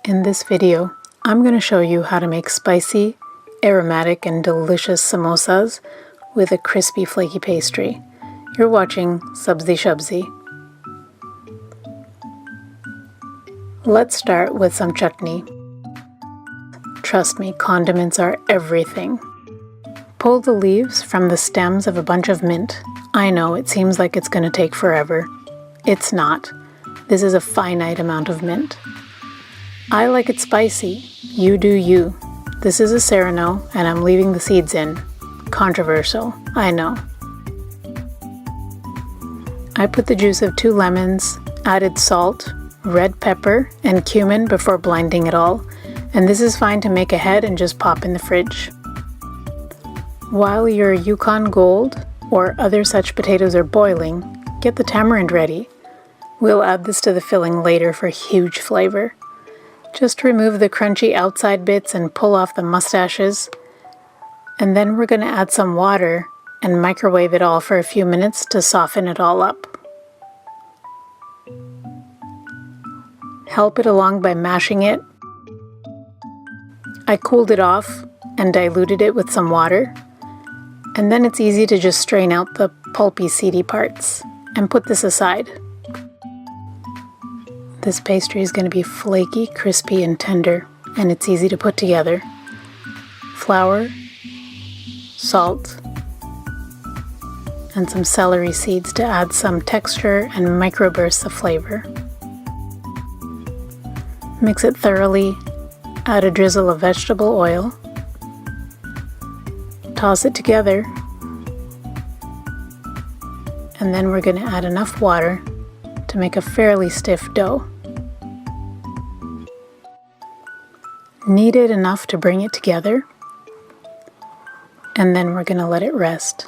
In this video, I'm going to show you how to make spicy, aromatic, and delicious samosas with a crispy, flaky pastry. You're watching Sabzi.shabzi. Let's start with some chutney. Trust me, condiments are everything. Pull the leaves from the stems of a bunch of mint. I know, it seems like it's going to take forever. It's not. This is a finite amount of mint. I like it spicy. You do you. This is a serrano, and I'm leaving the seeds in. Controversial, I know. I put the juice of 2 lemons, added salt, red pepper, and cumin before blending it all, and this is fine to make ahead and just pop in the fridge. While your Yukon Gold or other such potatoes are boiling, get the tamarind ready. We'll add this to the filling later for huge flavor. Just remove the crunchy outside bits and pull off the mustaches. And then we're going to add some water and microwave it all for a few minutes to soften it all up. Help it along by mashing it. I cooled it off and diluted it with some water. And then it's easy to just strain out the pulpy, seedy parts and put this aside. This pastry is going to be flaky, crispy, and tender, and it's easy to put together. Flour, salt, and some celery seeds to add some texture and microbursts of flavor. Mix it thoroughly, add a drizzle of vegetable oil, toss it together, and then we're going to add enough water to make a fairly stiff dough. Knead it enough to bring it together, and then we're going to let it rest.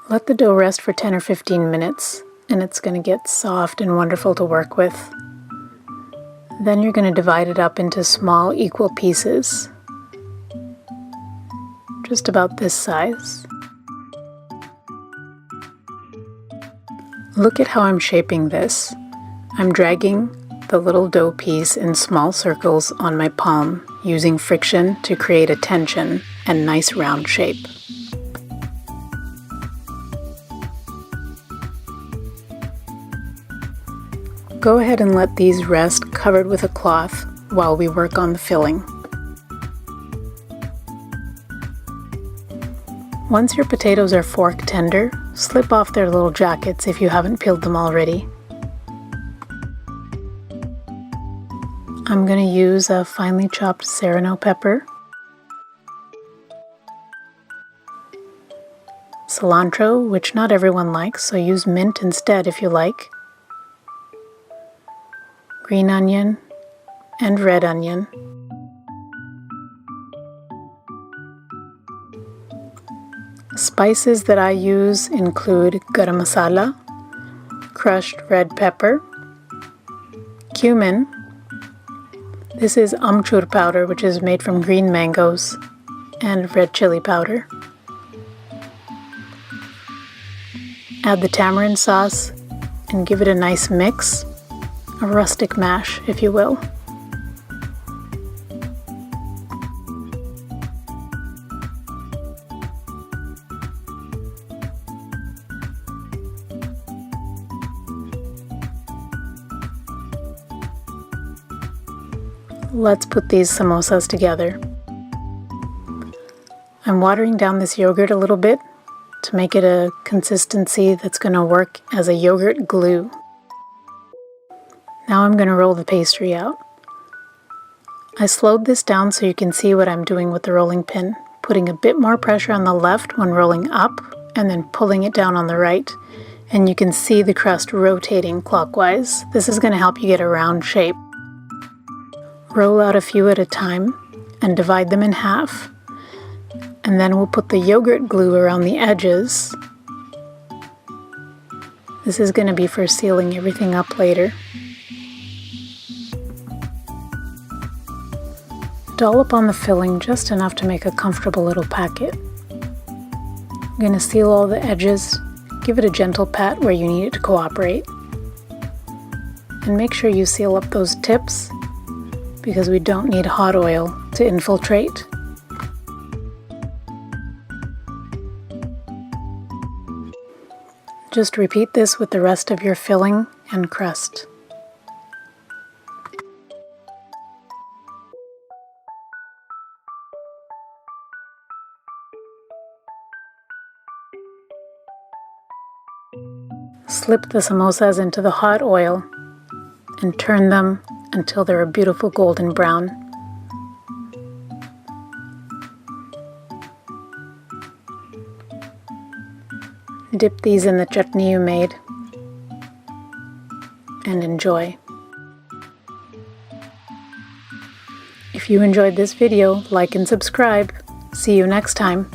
Let the dough rest for 10 or 15 minutes, and it's going to get soft and wonderful to work with. Then you're going to divide it up into small, equal pieces, just about this size. Look at how I'm shaping this. I'm dragging the little dough piece in small circles on my palm, using friction to create a tension and nice round shape. Go ahead and let these rest covered with a cloth while we work on the filling. Once your potatoes are fork tender, slip off their little jackets if you haven't peeled them already. I'm going to use a finely chopped serrano pepper, cilantro, which not everyone likes, so use mint instead if you like, green onion, and red onion. Spices that I use include garam masala, crushed red pepper, cumin. This is amchur powder, which is made from green mangoes, and red chili powder. Add the tamarind sauce and give it a nice mix, a rustic mash, if you will. Let's put these samosas together. I'm watering down this yogurt a little bit to make it a consistency that's going to work as a yogurt glue. Now I'm going to roll the pastry out. I slowed this down so you can see what I'm doing with the rolling pin, putting a bit more pressure on the left when rolling up and then pulling it down on the right. And you can see the crust rotating clockwise. This is going to help you get a round shape. Roll out a few at a time and divide them in half. And then we'll put the yogurt glue around the edges. This is going to be for sealing everything up later. Dollop on the filling just enough to make a comfortable little packet. I'm going to seal all the edges, give it a gentle pat where you need it to cooperate. And make sure you seal up those tips because we don't need hot oil to infiltrate. Just repeat this with the rest of your filling and crust. Slip the samosas into the hot oil and turn them until they're a beautiful golden brown. Dip these in the chutney you made and enjoy. If you enjoyed this video, like and subscribe. See you next time.